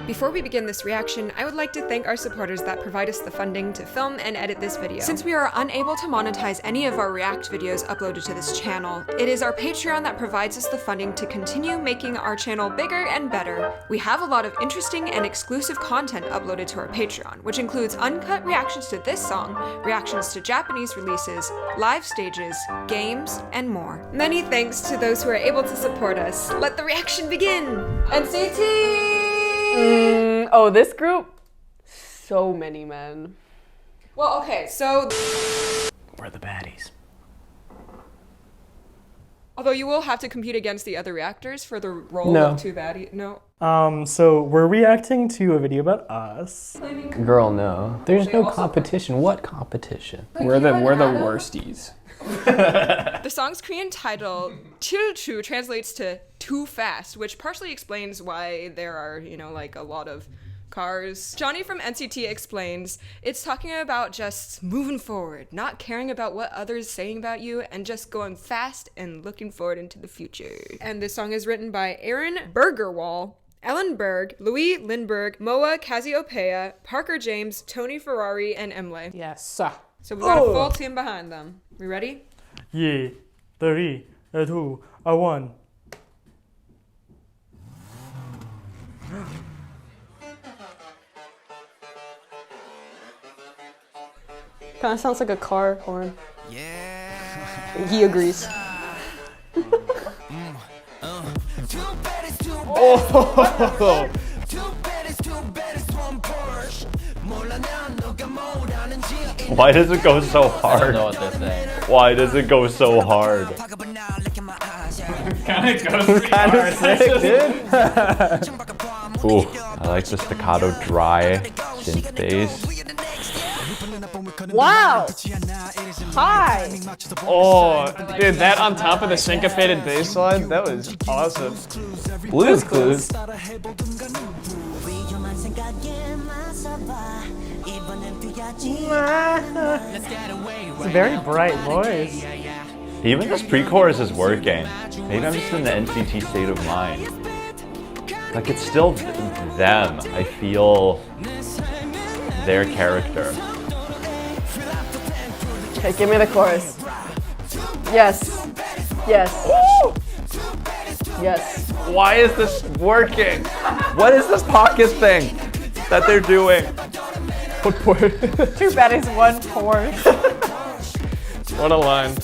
Before we begin this reaction, I would like to thank our supporters that provide us the funding to film and edit this video. Since we are unable to monetize any of our React videos uploaded to this channel, it is our Patreon that provides us the funding to continue making our channel bigger and better. We have a lot of interesting and exclusive content uploaded to our Patreon, which includes uncut reactions to this song, reactions to Japanese releases, live stages, games, and more. Many thanks to those who are able to support us. Let the reaction begin! NCT! Oh, this group? So many men. Well, okay, so... We're the baddies. Although you will have to compete against the other reactors for the role of two baddies. No. So we're reacting to a video about us. Girl, no. There's no competition. What competition? We're the worsties. The song's Korean title, Chilchu, translates to too fast, which partially explains why there are, you know, like a lot of cars. Johnny from NCT explains, it's talking about just moving forward, not caring about what others saying about you, and just going fast and looking forward into the future. And this song is written by Aaron Bergerwall, Ellen Berg, Louis Lindberg, Moa Cassiopeia, Parker James, Tony Ferrari, and Emily. Yes. So we got a full team behind them. We ready? Yeah, 3, 2, 1. Kind of sounds like a car horn. Yeah. He agrees. Oh! Why does it go so hard? I don't know what they're saying. Why does it go so hard? Kind of goes Kind of sick, dude. Ooh, I like the staccato dry synth bass. Wow! Hi! Oh, dude, that on top of the syncopated bass line, that was awesome. Blues Clues. It's a very bright voice. Even this pre-chorus is working. Maybe I'm just in the NCT state of mind. Like, it's still them. I feel their character. Okay, give me the chorus. Yes. Yes. Yes. Why is this working? What is this pocket thing that they're doing? Two baddies, one Porsche. What a line.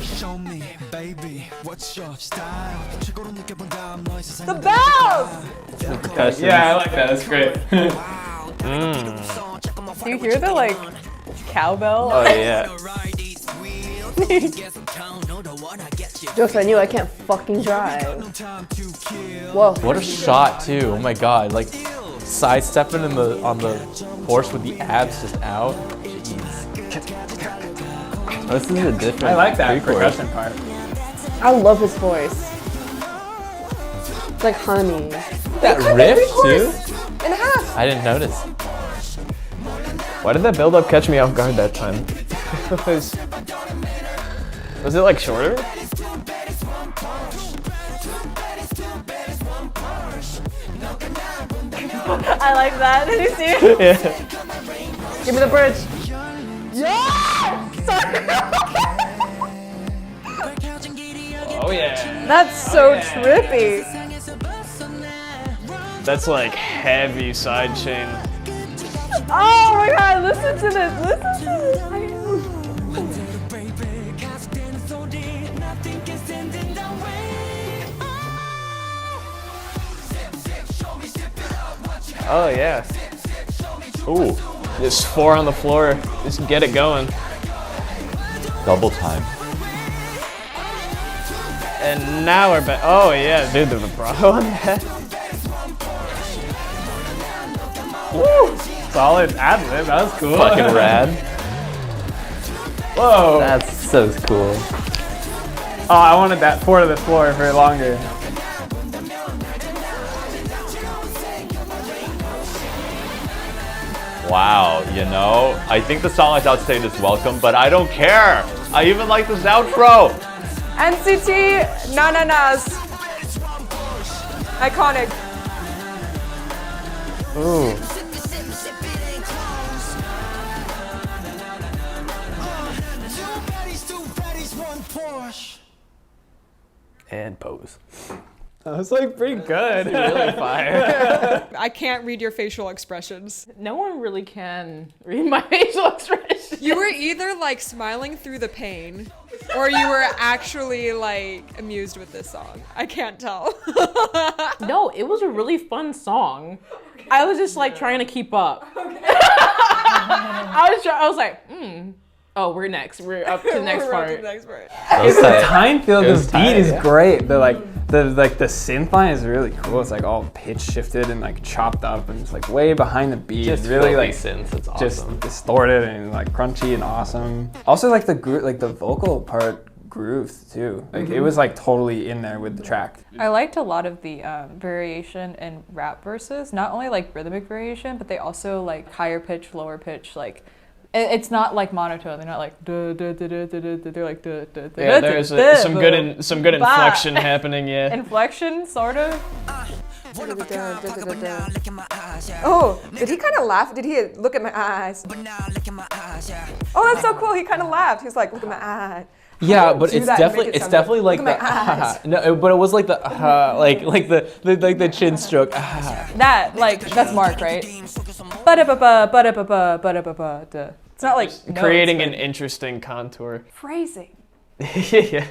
Show me, baby, what's your style? The bells! Yeah, I like that. That's great. Do you hear the, like, cowbell? Oh, yeah. Jokes on you, I can't fucking drive. Whoa. What a shot, too. Oh my god. Like, sidestepping on the horse with the abs just out. Jeez. Oh, this is a different. I like that pre-chorus. percussion part. I love his voice. It's like honey. That riff, too? And a half. I didn't notice. Why did that build-up catch me off guard that time? Was it like shorter? I like that. Did you see it? Yeah. Give me the bridge. Yeah! Sorry. Oh yeah. That's so trippy. That's like heavy sidechain. Oh my god, listen to this. Listen to this. Oh yeah. Ooh. Just 4 on the floor. Just get it going. Double time. And now we're back. Oh yeah, dude, the vibrato on that. Woo! Solid ad-lib, that was cool. Fucking rad. Whoa! That's so cool. Oh, I wanted that 4 to the floor for longer. Wow, you know, I think the song is outstayed is welcome, but I don't care. I even like this outro. NCT, na-na-nas. Iconic. Ooh. And pose. That was like pretty good. Really fire. I can't read your facial expressions. No one really can read my facial expression. You were either like smiling through the pain or you were actually like amused with this song. I can't tell. No, it was a really fun song. I was just like trying to keep up. I was like, oh, we're next. We're up to the next part. It's the time feel of the beat is great. The synth line is really cool. It's like all pitch shifted and like chopped up and it's like way behind the beat. Just really like synths. It's awesome. just distorted and like crunchy and awesome. Also like the vocal part grooved too. Like it was like totally in there with the track. I liked a lot of the variation in rap verses. Not only like rhythmic variation, but they also like higher pitch, lower pitch, like. It's not like monotone. They're not like duh, duh, duh, duh, duh, duh, they're like duh, duh, duh, Yeah, duh, there's duh, some good inflection happening. Yeah. Inflection, sort of. Oh, did he kind of laugh? Did he look at my eyes? Oh, that's so cool. He kind of laughed. He's like, look at my eyes. Yeah, but do it's that and make definitely it it's sound definitely good. like Look the at my eyes. no, but it was like the like the chin stroke. That, like, that's Mark, right? Ba-da-ba-ba, ba-da-ba-ba, ba-da-ba-ba, duh. It's not like notes, Creating but an interesting contour. phrasing. Yeah.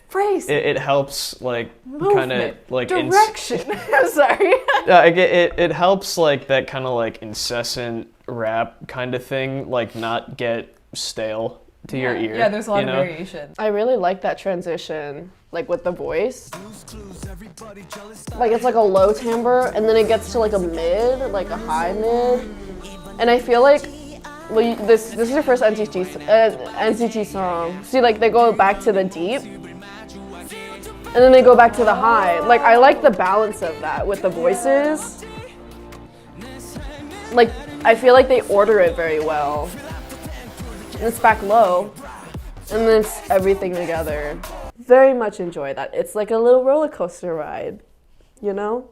Phrasing. It helps like kind of like Direction. I'm sorry. it helps like that kind of like incessant rap kind of thing like not get stale to your ear. Yeah, there's a lot you of know? variation. I really like that transition, like with the voice. Like it's like a low timbre, and then it gets to like a mid, like a high mid. And I feel like, well, this is your first NCT song. See, like they go back to the deep, and then they go back to the high. Like I like the balance of that with the voices. Like I feel like they order it very well. And it's back low, and then it's everything together. Very much enjoy that. It's like a little roller coaster ride, you know?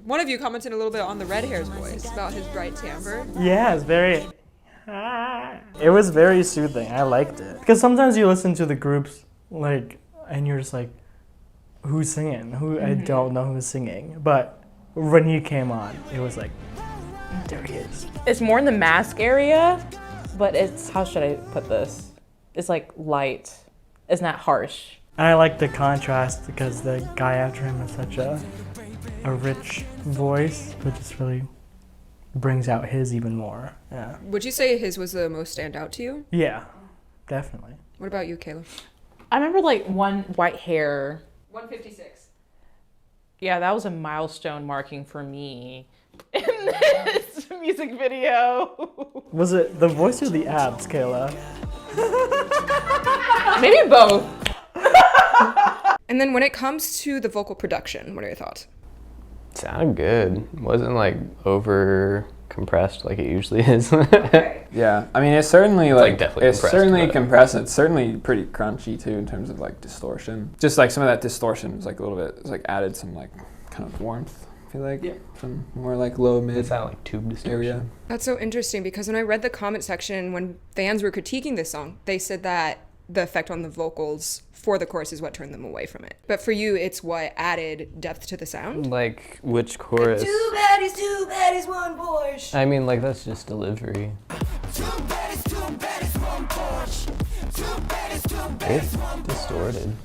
One of you commented a little bit on the red hair's voice about his bright timbre. Yeah, it's very. It was very soothing. I liked it because sometimes you listen to the groups like, and you're just like, who's singing? I don't know who's singing. But when he came on, it was like, there he is. It's more in the mask area, but it's, how should I put this? It's like light. It's not harsh. And I like the contrast because the guy after him has such a rich voice, but just really brings out his even more. Yeah. Would you say his was the most standout to you? Yeah, definitely. What about you, Kayla? I remember like one white hair. 156. Yeah, that was a milestone marking for me in this music video. Was it the voice or the abs, Kayla? Maybe both. And then when it comes to the vocal production, what are your thoughts? Sounded good. Wasn't like over compressed like it usually is. Yeah, I mean it's certainly like definitely it's compressed, certainly but- compressed. It's certainly pretty crunchy too in terms of like distortion. Just like some of that distortion was like a little bit, it's like added some like kind of warmth. I feel like some more like low mid. It sounded like tube distortion. Area. That's so interesting because when I read the comment section, when fans were critiquing this song, they said that the effect on the vocals for the chorus is what turned them away from it. But for you, it's what added depth to the sound? Like which chorus? Two baddies, one Porsche. I mean, like that's just delivery. It's distorted.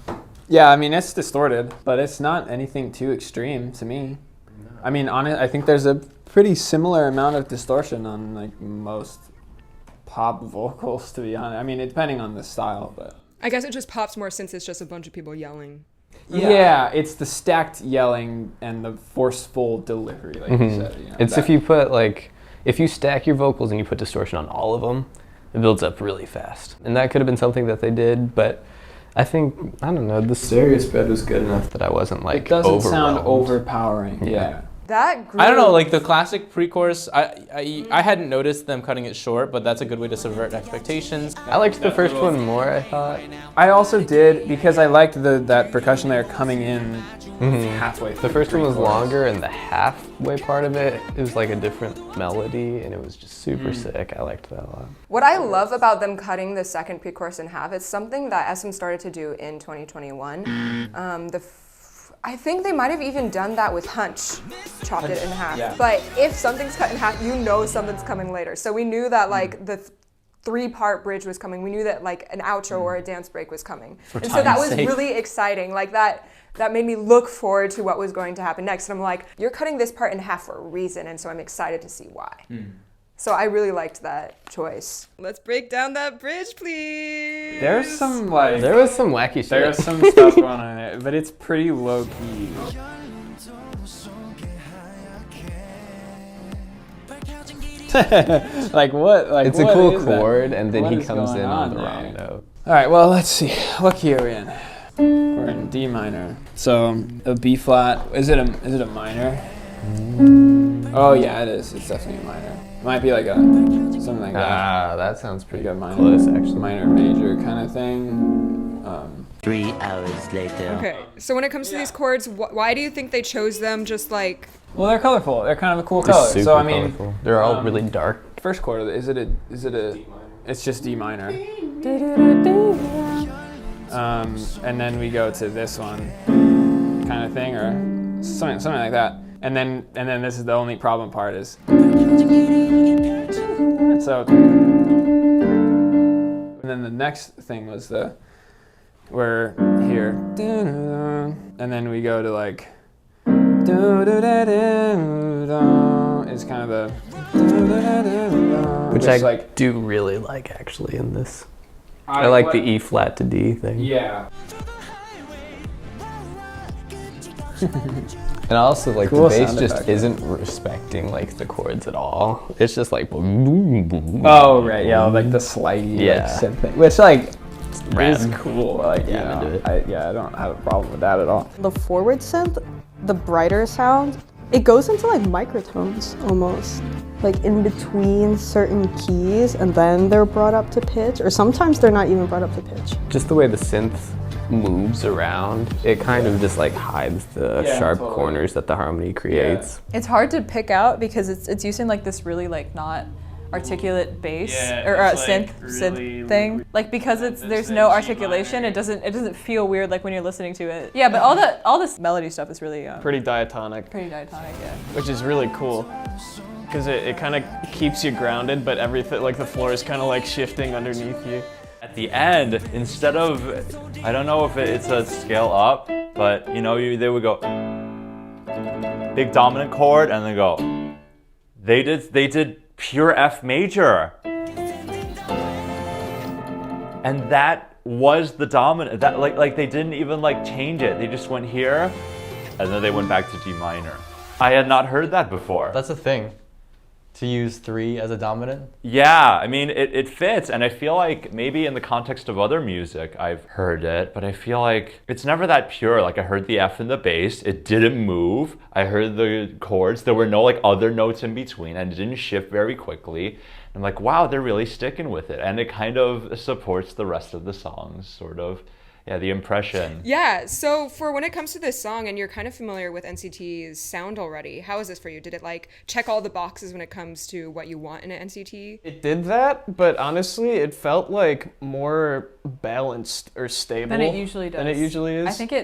Yeah, I mean it's distorted, but it's not anything too extreme to me. I mean, I think there's a pretty similar amount of distortion on like most pop vocals, to be honest. I mean, depending on the style, but I guess it just pops more since it's just a bunch of people yelling. yeah, it's the stacked yelling and the forceful delivery, like you said. You know, It's if you put like, if you stack your vocals and you put distortion on all of them, it builds up really fast. And that could have been something that they did, but I think, I don't know, the stereo spread was good enough that I wasn't like it doesn't sound overwhelmed. overpowering. Yeah. That groove. I don't know, like the classic pre-chorus, I hadn't noticed them cutting it short, but that's a good way to subvert expectations. I liked the first one more, I thought. I also did because I liked that percussion layer coming in halfway through. The first one was longer, and the halfway part of it is like a different melody, and it was just super sick. I liked that a lot. What I love about them cutting the second pre-chorus in half, it's something that SM started to do in 2021. I think they might have even done that with Hunch, chopped it in half. Yeah. But if something's cut in half, you know something's coming later. So we knew that like the three-part bridge was coming. We knew that like an outro or a dance break was coming. And so that was really exciting. Like that made me look forward to what was going to happen next. And I'm like, you're cutting this part in half for a reason, and so I'm excited to see why. So I really liked that choice. Let's break down that bridge, please. There's some like... There was some wacky shit. There's some stuff going on in it, but it's pretty low-key. Like what? Like It's a what cool is that? chord, and then What he is comes going in on the there? wrong note. All right, well, let's see. What key are we in? We're in D minor. So a B flat. Is it a minor? Oh yeah, it is. It's definitely a minor. It might be like a something like that. Ah, that sounds pretty Like a minor, close, actually. minor major kind of thing. 3 hours later. Okay, so when it comes to these chords, why do you think they chose them just like... Well, they're colorful. They're kind of a cool They're color. super So I mean, colorful. They're all really dark. first chord. Is it a? It's just D minor. And then we go to this one, kind of thing, or something like that. And then this is the only problem part is. So. And then the next thing was we're here, and then we go to like. Is kind of the. Which I like. do really like, actually, in this. I like the E flat to D thing. Yeah. And I also like Cool the bass sound just effect. isn't respecting like the chords at all. It's just like boom, boom. Oh right, yeah, like the slidey Yeah. like synth thing, which like rad. is cool. Like Yeah, I'm into it. I don't have a problem with that at all. The forward synth, the brighter sound, it goes into like microtones almost. Like in between certain keys, and then they're brought up to pitch, or sometimes they're not even brought up to pitch. Just the way the synth moves around, it kind of just like hides the Yeah, sharp totally. corners that the harmony creates. It's hard to pick out because it's using like this really like not articulate bass or synth thing. Like because there's no articulation, it doesn't feel weird like when you're listening to it. Yeah, but all this melody stuff is really Pretty diatonic, pretty diatonic. Yeah. which is really cool. Because it kind of keeps you grounded, but everything, like the floor is kind of like shifting underneath you. At the end, instead of, I don't know if it's a scale up, but you know, they would go big dominant chord and then go. They did pure F major, and that was the dominant. That like they didn't even like change it. They just went here, and then they went back to D minor. I had not heard that before. That's a thing. To use 3 as a dominant? Yeah, I mean, it fits, and I feel like maybe in the context of other music, I've heard it, but I feel like it's never that pure. Like, I heard the F in the bass, it didn't move. I heard the chords, there were no, like, other notes in between, and it didn't shift very quickly. I'm like, wow, they're really sticking with it, and it kind of supports the rest of the songs, sort of. Yeah, the impression. Yeah, so for when it comes to this song, and you're kind of familiar with NCT's sound already, how is this for you? Did it like check all the boxes when it comes to what you want in an NCT? It did that, but honestly, it felt like more balanced or stable Than it usually does. Than it usually is. I think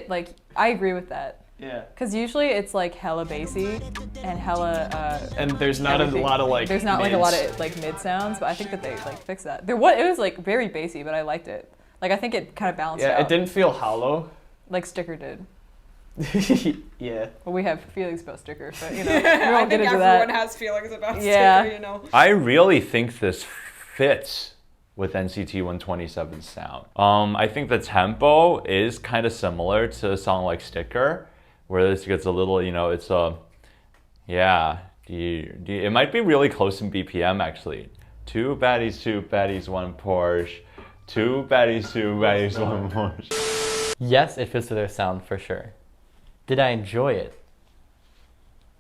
I agree with that. Yeah. Because usually it's like hella bassy and hella. And there's not everything. a lot of like. There's not like a lot of like mid sounds, but I think that they like fixed that. It was like very bassy, but I liked it. Like I think it kind of balanced out. Yeah, it didn't feel hollow. Like Sticker did. Yeah. Well, we have feelings about Sticker, but you know, we won't get into everyone that. has feelings about Yeah. Sticker, you know. I really think this fits with NCT 127's sound. I think the tempo is kind of similar to a song like Sticker, where this gets a little, you know, it's a, yeah, it might be really close in BPM actually. 2 baddies, 1 Porsche. 2 baddies, 1 Porsche. Yes, it fits with their sound for sure. Did I enjoy it?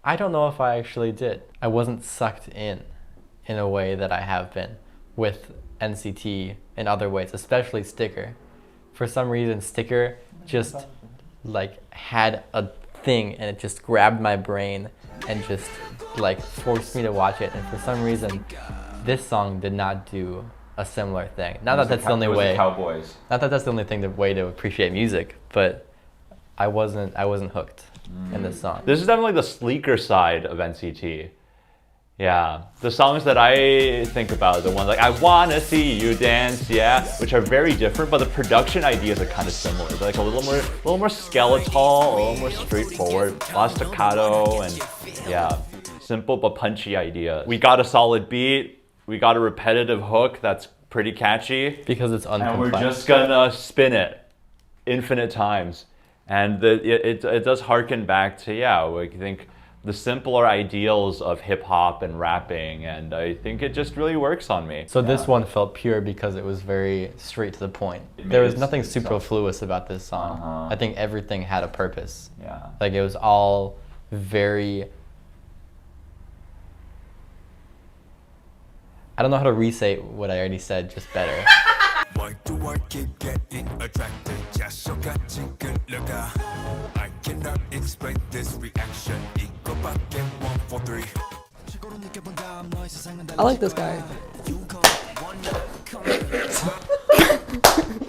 I don't know if I actually did. I wasn't sucked in a way that I have been with NCT in other ways, especially Sticker. For some reason, Sticker just like had a thing and it just grabbed my brain and just like forced me to watch it. And for some reason, this song did not do a similar thing. Not that that's the only way. Cowboys. Not that that's the only thing, the way to appreciate music, but I wasn't hooked in this song. This is definitely the sleeker side of NCT. Yeah, the songs that I think about are the ones like I Wanna See You Dance, yeah, which are very different, but the production ideas are kind of similar. They're like a little more skeletal, a little more straightforward, a lot of staccato, and yeah, simple but punchy idea. We got a solid beat, we got a repetitive hook that's pretty catchy. Because it's uncomplex. And we're just gonna spin it infinite times. And it does harken back to, yeah, I think the simpler ideals of hip hop and rapping, and I think it just really works on me. So this one felt pure because it was very straight to the point. There was nothing superfluous about this song. I think everything had a purpose. Yeah. Like it was all very... I don't know how to re-say what I already said, just better. Why do I keep getting attracted? I cannot explain this reaction. 이거밖에 1, 4, 3. I like this guy.